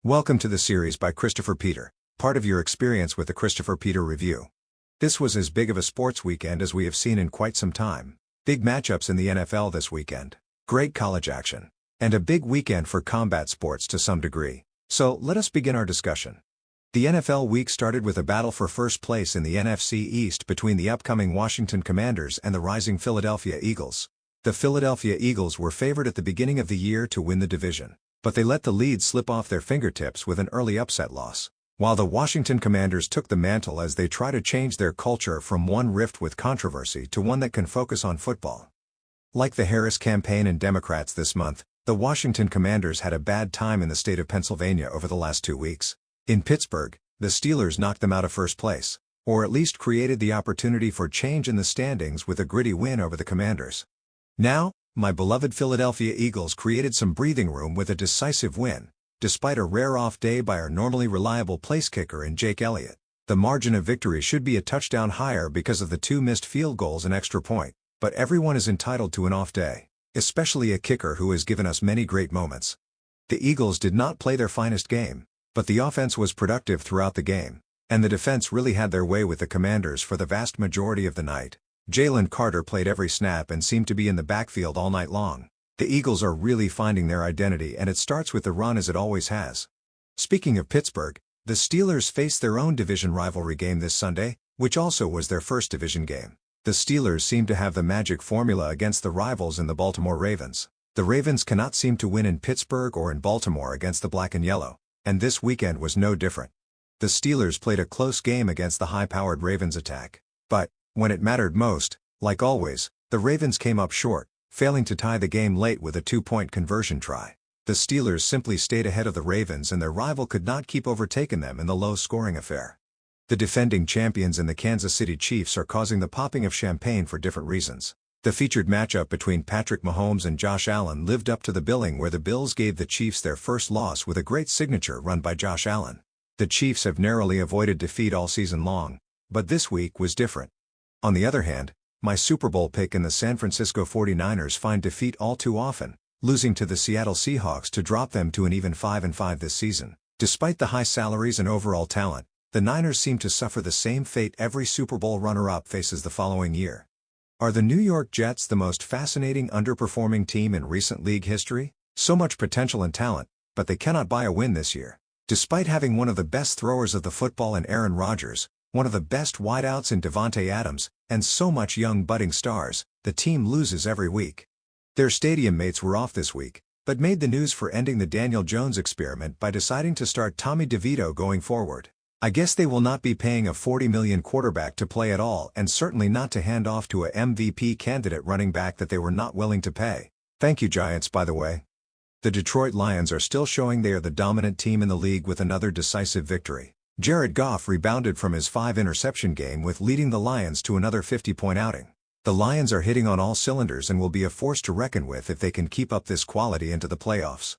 Welcome to the series by Christopher Peter, part of your experience with the Christopher Peter Review. This was as big of a sports weekend as we have seen in quite some time. Big matchups in the NFL this weekend, great college action, and a big weekend for combat sports to some degree. So let us begin our discussion. The NFL week started with a battle for first place in the NFC East between the upcoming Washington Commanders and the rising Philadelphia Eagles. The Philadelphia Eagles were favored at the beginning of the year to win the division, but they let the lead slip off their fingertips with an early upset loss, while the Washington Commanders took the mantle as they try to change their culture from one rift with controversy to one that can focus on football. Like the Harris campaign and Democrats this month, the Washington Commanders had a bad time in the state of Pennsylvania over the last 2 weeks. In Pittsburgh, the Steelers knocked them out of first place, or at least created the opportunity for change in the standings with a gritty win over the Commanders. Now, my beloved Philadelphia Eagles created some breathing room with a decisive win, despite a rare off day by our normally reliable place kicker in Jake Elliott. The margin of victory should be a touchdown higher because of the 2 missed field goals and extra point, but everyone is entitled to an off day, especially a kicker who has given us many great moments. The Eagles did not play their finest game, but the offense was productive throughout the game, and the defense really had their way with the Commanders for the vast majority of the night. Jalen Carter played every snap and seemed to be in the backfield all night long. The Eagles are really finding their identity, and it starts with the run as it always has. Speaking of Pittsburgh, the Steelers faced their own division rivalry game this Sunday, which also was their first division game. The Steelers seem to have the magic formula against the rivals in the Baltimore Ravens. The Ravens cannot seem to win in Pittsburgh or in Baltimore against the black and yellow, and this weekend was no different. The Steelers played a close game against the high-powered Ravens attack, but when it mattered most, like always, the Ravens came up short, failing to tie the game late with a 2-point conversion try. The Steelers simply stayed ahead of the Ravens, and their rival could not keep overtaking them in the low-scoring affair. The defending champions in the Kansas City Chiefs are causing the popping of champagne for different reasons. The featured matchup between Patrick Mahomes and Josh Allen lived up to the billing, where the Bills gave the Chiefs their first loss with a great signature run by Josh Allen. The Chiefs have narrowly avoided defeat all season long, but this week was different. On the other hand, my Super Bowl pick in the San Francisco 49ers find defeat all too often, losing to the Seattle Seahawks to drop them to an even 5-5 this season. Despite the high salaries and overall talent, the Niners seem to suffer the same fate every Super Bowl runner-up faces the following year. Are the New York Jets the most fascinating underperforming team in recent league history? So much potential and talent, but they cannot buy a win this year. Despite having one of the best throwers of the football in Aaron Rodgers, one of the best wideouts in Devontae Adams, and so much young budding stars, the team loses every week. Their stadium mates were off this week, but made the news for ending the Daniel Jones experiment by deciding to start Tommy DeVito going forward. I guess they will not be paying a $40 million quarterback to play at all, and certainly not to hand off to a MVP candidate running back that they were not willing to pay. Thank you, Giants, by the way. The Detroit Lions are still showing they are the dominant team in the league with another decisive victory. Jared Goff rebounded from his 5-interception game with leading the Lions to another 50-point outing. The Lions are hitting on all cylinders and will be a force to reckon with if they can keep up this quality into the playoffs.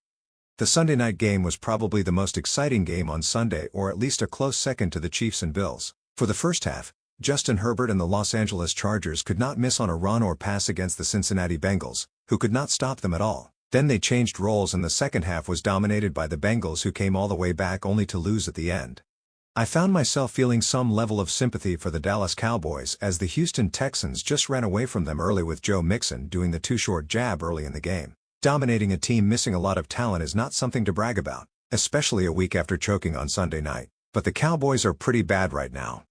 The Sunday night game was probably the most exciting game on Sunday, or at least a close second to the Chiefs and Bills. For the first half, Justin Herbert and the Los Angeles Chargers could not miss on a run or pass against the Cincinnati Bengals, who could not stop them at all. Then they changed roles and the second half was dominated by the Bengals, who came all the way back only to lose at the end. I found myself feeling some level of sympathy for the Dallas Cowboys as the Houston Texans just ran away from them early, with Joe Mixon doing the too short jab early in the game. Dominating a team missing a lot of talent is not something to brag about, especially a week after choking on Sunday night. But the Cowboys are pretty bad right now.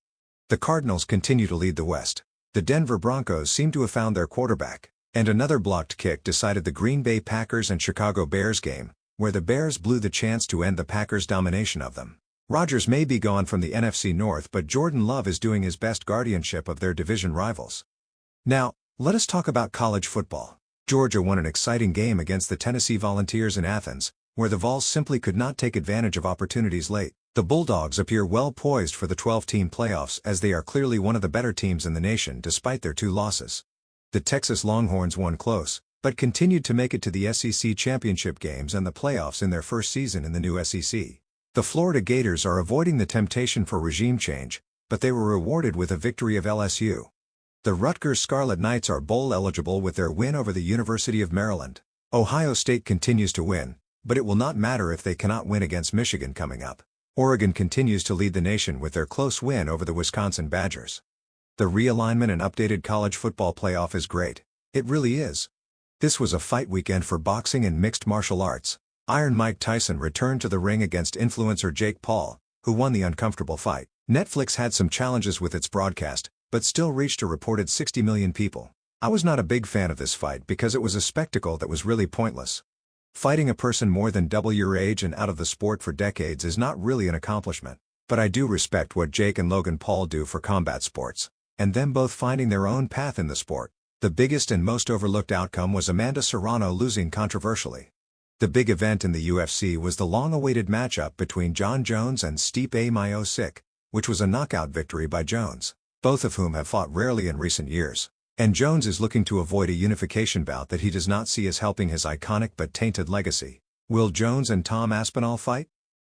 The Cardinals continue to lead the West. The Denver Broncos seem to have found their quarterback, and another blocked kick decided the Green Bay Packers and Chicago Bears game, where the Bears blew the chance to end the Packers' domination of them. Rodgers may be gone from the NFC North, but Jordan Love is doing his best guardianship of their division rivals. Now, let us talk about college football. Georgia won an exciting game against the Tennessee Volunteers in Athens, where the Vols simply could not take advantage of opportunities late. The Bulldogs appear well poised for the 12-team playoffs, as they are clearly one of the better teams in the nation despite their 2 losses. The Texas Longhorns won close, but continued to make it to the SEC championship games and the playoffs in their first season in the new SEC. The Florida Gators are avoiding the temptation for regime change, but they were rewarded with a victory of LSU. The Rutgers Scarlet Knights are bowl eligible with their win over the University of Maryland. Ohio State continues to win, But it will not matter if they cannot win against Michigan coming up. Oregon continues to lead the nation with their close win over the Wisconsin Badgers. The realignment and updated college football playoff is great. It really is. This was a fight weekend for boxing and mixed martial arts. Iron Mike Tyson returned to the ring against influencer Jake Paul, who won the uncomfortable fight. Netflix had some challenges with its broadcast, but still reached a reported 60 million people. I was not a big fan of this fight because it was a spectacle that was really pointless. Fighting a person more than double your age and out of the sport for decades is not really an accomplishment. But I do respect what Jake and Logan Paul do for combat sports, and them both finding their own path in the sport. The biggest and most overlooked outcome was Amanda Serrano losing controversially. The big event in the UFC was the long-awaited matchup between Jon Jones and Stipe Miocic, which was a knockout victory by Jones, both of whom have fought rarely in recent years. And Jones is looking to avoid a unification bout that he does not see as helping his iconic but tainted legacy. Will Jones and Tom Aspinall fight?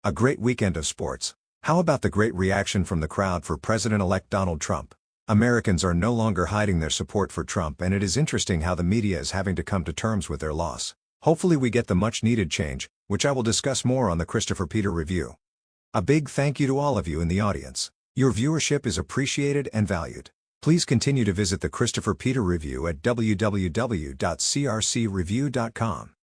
A great weekend of sports. How about the great reaction from the crowd for President-elect Donald Trump? Americans are no longer hiding their support for Trump, and it is interesting how the media is having to come to terms with their loss. Hopefully we get the much-needed change, which I will discuss more on the Christopher Peter Review. A big thank you to all of you in the audience. Your viewership is appreciated and valued. Please continue to visit the Christopher Peter Review at www.crcreview.com.